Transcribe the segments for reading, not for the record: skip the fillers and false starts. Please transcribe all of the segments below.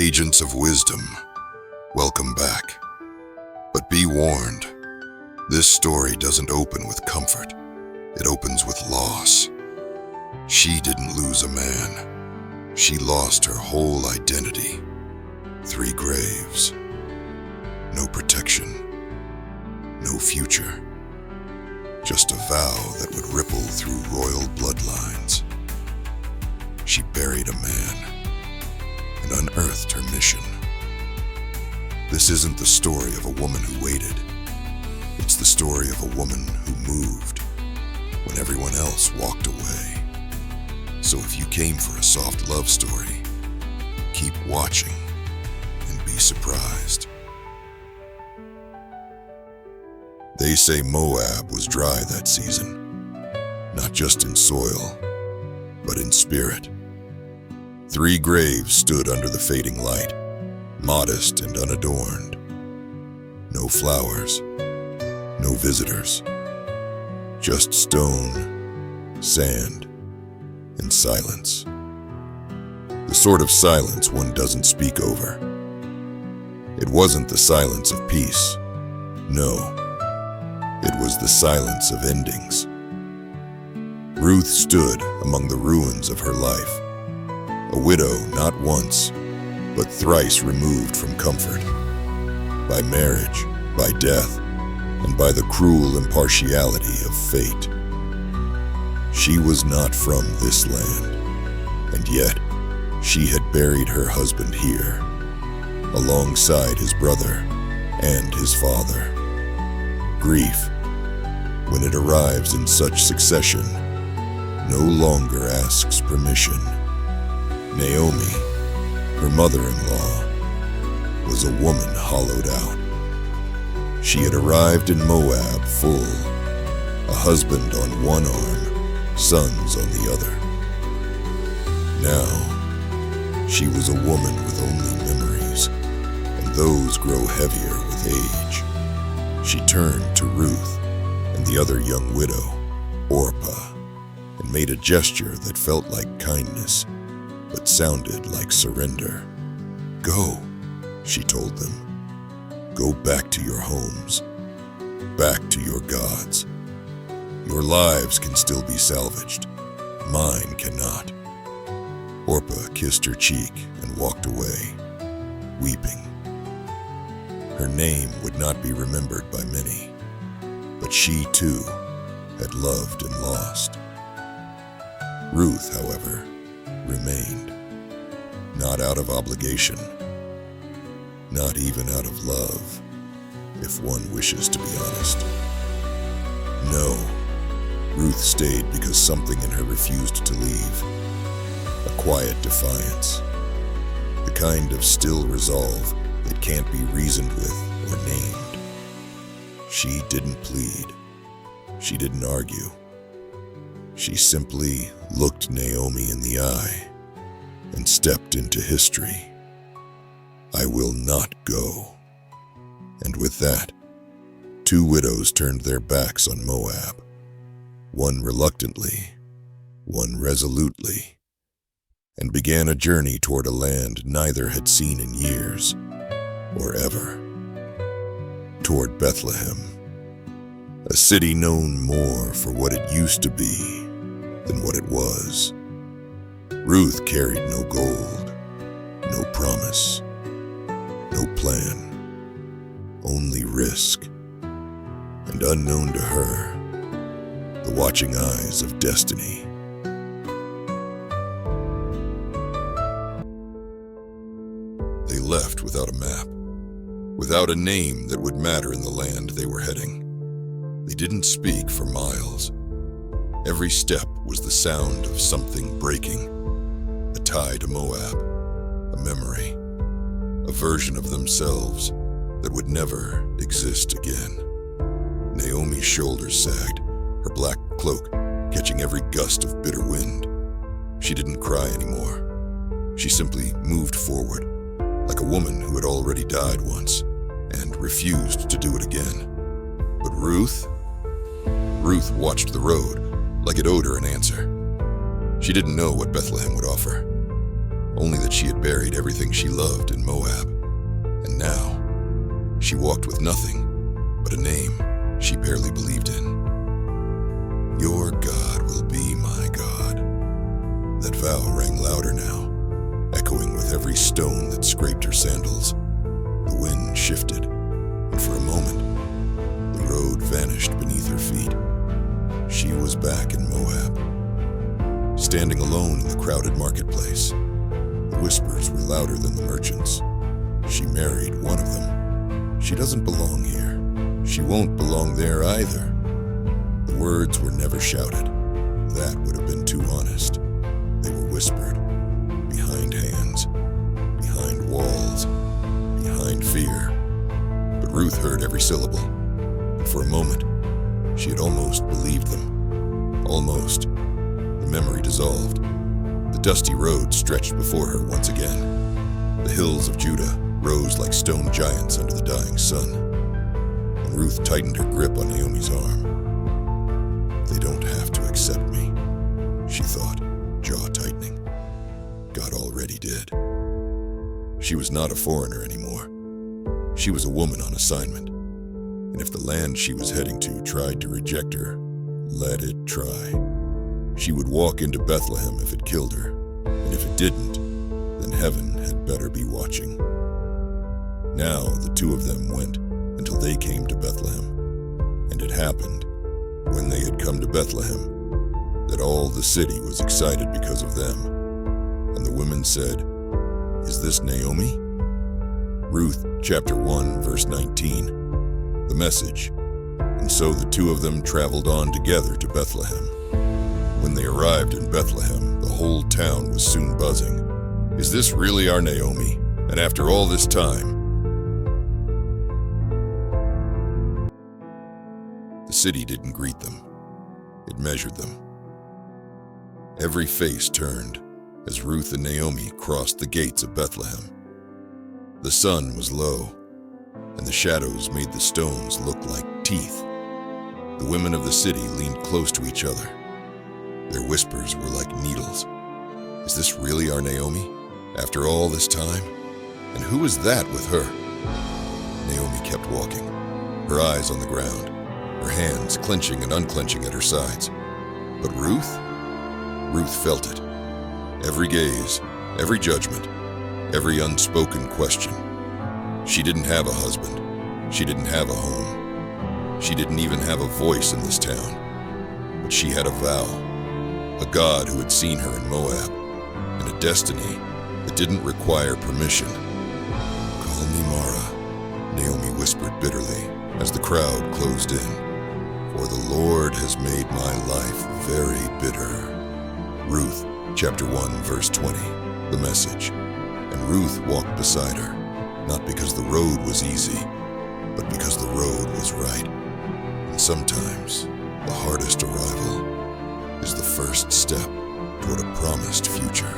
Agents of wisdom, welcome back. But be warned, this story doesn't open with comfort. It opens with loss. She didn't lose a man. She lost her whole identity. 3 graves. No protection. No future. Just a vow that would ripple through royal bloodlines. She buried a man and unearthed her mission. This isn't the story of a woman who waited. It's the story of a woman who moved when everyone else walked away. So if you came for a soft love story, keep watching and be surprised. They say Moab was dry that season, not just in soil, but in spirit. 3 graves stood under the fading light, modest and unadorned. No flowers, no visitors, just stone, sand, and silence. The sort of silence one doesn't speak over. It wasn't the silence of peace. No, it was the silence of endings. Ruth stood among the ruins of her life, a widow not once, but thrice removed from comfort, by marriage, by death, and by the cruel impartiality of fate. She was not from this land, and yet she had buried her husband here, alongside his brother and his father. Grief, when it arrives in such succession, no longer asks permission. Naomi, her mother-in-law, was a woman hollowed out. She had arrived in Moab full, a husband on one arm, sons on the other. Now, she was a woman with only memories, and those grow heavier with age. She turned to Ruth and the other young widow, Orpah, and made a gesture that felt like kindness, but sounded like surrender. "Go," she told them. "Go back to your homes, back to your gods. Your lives can still be salvaged. Mine cannot." Orpah kissed her cheek and walked away, weeping. Her name would not be remembered by many, but she too had loved and lost. Ruth, however, remained, not out of obligation, not even out of love, if one wishes to be honest. No, Ruth stayed because something in her refused to leave, a quiet defiance, the kind of still resolve that can't be reasoned with or named. She didn't plead. She didn't argue. She simply looked Naomi in the eye and stepped into history. "I will not go." And with that, 2 widows turned their backs on Moab, one reluctantly, one resolutely, and began a journey toward a land neither had seen in years or ever. Toward Bethlehem, a city known more for what it used to be than what it was. Ruth carried no gold, no promise, no plan, only risk, and unknown to her, the watching eyes of destiny. They left without a map, without a name that would matter in the land they were heading. They didn't speak for miles. Every step was the sound of something breaking, a tie to Moab, a memory, a version of themselves that would never exist again. Naomi's shoulders sagged, her black cloak catching every gust of bitter wind. She didn't cry anymore. She simply moved forward, like a woman who had already died once and refused to do it again. But Ruth watched the road like it owed her an answer. She didn't know what Bethlehem would offer, only that she had buried everything she loved in Moab. And now, she walked with nothing but a name she barely believed in. Your God will be my God. That vow rang louder now, echoing with every stone that scraped her sandals. The wind shifted, and for a moment, the road vanished beneath her feet. She was back in Moab, standing alone in the crowded marketplace. The whispers were louder than the merchants. She married one of them. She doesn't belong here. She won't belong there either. The words were never shouted. That would have been too honest. They were whispered, behind hands, behind walls, behind fear. But Ruth heard every syllable, and for a moment, she had almost believed them. Almost. The memory dissolved. The dusty road stretched before her once again. The hills of Judah rose like stone giants under the dying sun. And Ruth tightened her grip on Naomi's arm. They don't have to accept me, she thought, jaw tightening. God already did. She was not a foreigner anymore. She was a woman on assignment. And if the land she was heading to tried to reject her, let it try. She would walk into Bethlehem if it killed her, and if it didn't, then heaven had better be watching. Now the two of them went until they came to Bethlehem, and it happened, when they had come to Bethlehem, that all the city was excited because of them. And the women said, "Is this Naomi?" Ruth chapter 1, verse 19. The message. And so the two of them traveled on together to Bethlehem. When they arrived in Bethlehem, the whole town was soon buzzing. Is this really our Naomi? And after all this time? The city didn't greet them. It measured them. Every face turned as Ruth and Naomi crossed the gates of Bethlehem. The sun was low, and the shadows made the stones look like teeth. The women of the city leaned close to each other. Their whispers were like needles. Is this really our Naomi? After all this time? And who is that with her? Naomi kept walking, her eyes on the ground, her hands clenching and unclenching at her sides. But Ruth? Ruth felt it. Every gaze, every judgment, every unspoken question. She didn't have a husband. She didn't have a home. She didn't even have a voice in this town. But she had a vow, a God who had seen her in Moab, and a destiny that didn't require permission. Call me Mara, Naomi whispered bitterly as the crowd closed in. For the Lord has made my life very bitter. Ruth chapter 1, verse 20, the message. And Ruth walked beside her, not because the road was easy, but because the road was right. And sometimes, the hardest arrival is the first step toward a promised future.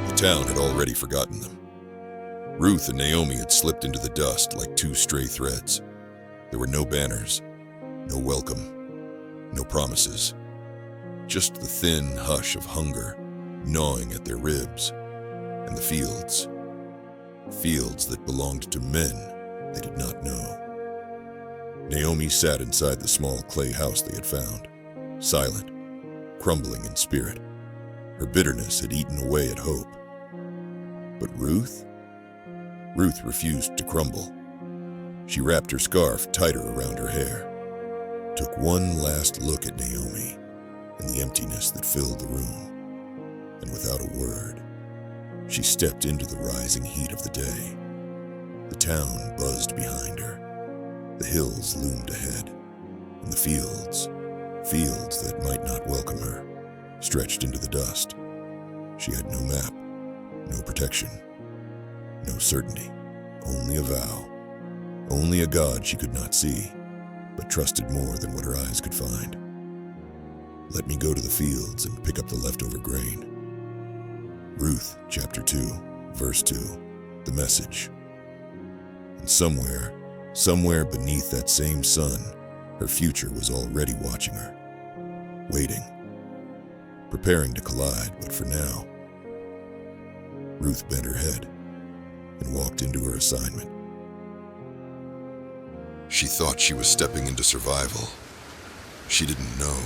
The town had already forgotten them. Ruth and Naomi had slipped into the dust like two stray threads. There were no banners, no welcome, no promises. Just the thin hush of hunger gnawing at their ribs, and the fields that belonged to men they did not know. Naomi sat inside the small clay house they had found, silent, crumbling in spirit. Her bitterness had eaten away at hope. But Ruth refused to crumble. She wrapped her scarf tighter around her hair, took one last look at Naomi and the emptiness that filled the room, and without a word, she stepped into the rising heat of the day. The town buzzed behind her. The hills loomed ahead, and the fields that might not welcome her, stretched into the dust. She had no map, no protection, no certainty, only a vow, only a God she could not see, but trusted more than what her eyes could find. Let me go to the fields and pick up the leftover grain. Ruth chapter 2, verse 2, the message. And somewhere beneath that same sun, her future was already watching her, waiting, preparing to collide, but for now, Ruth bent her head and walked into her assignment. She thought she was stepping into survival. She didn't know.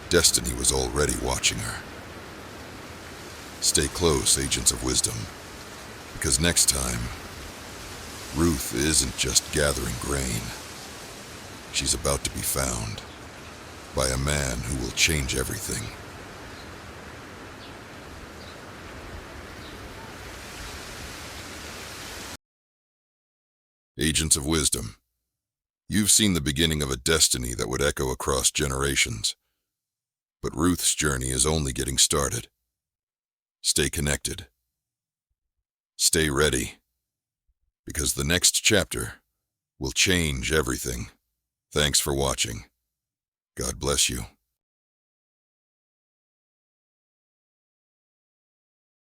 Destiny was already watching her. Stay close, agents of wisdom, because next time, Ruth isn't just gathering grain. She's about to be found by a man who will change everything. Agents of wisdom, you've seen the beginning of a destiny that would echo across generations. But Ruth's journey is only getting started. Stay connected. Stay ready, because the next chapter will change everything. Thanks for watching. God bless you.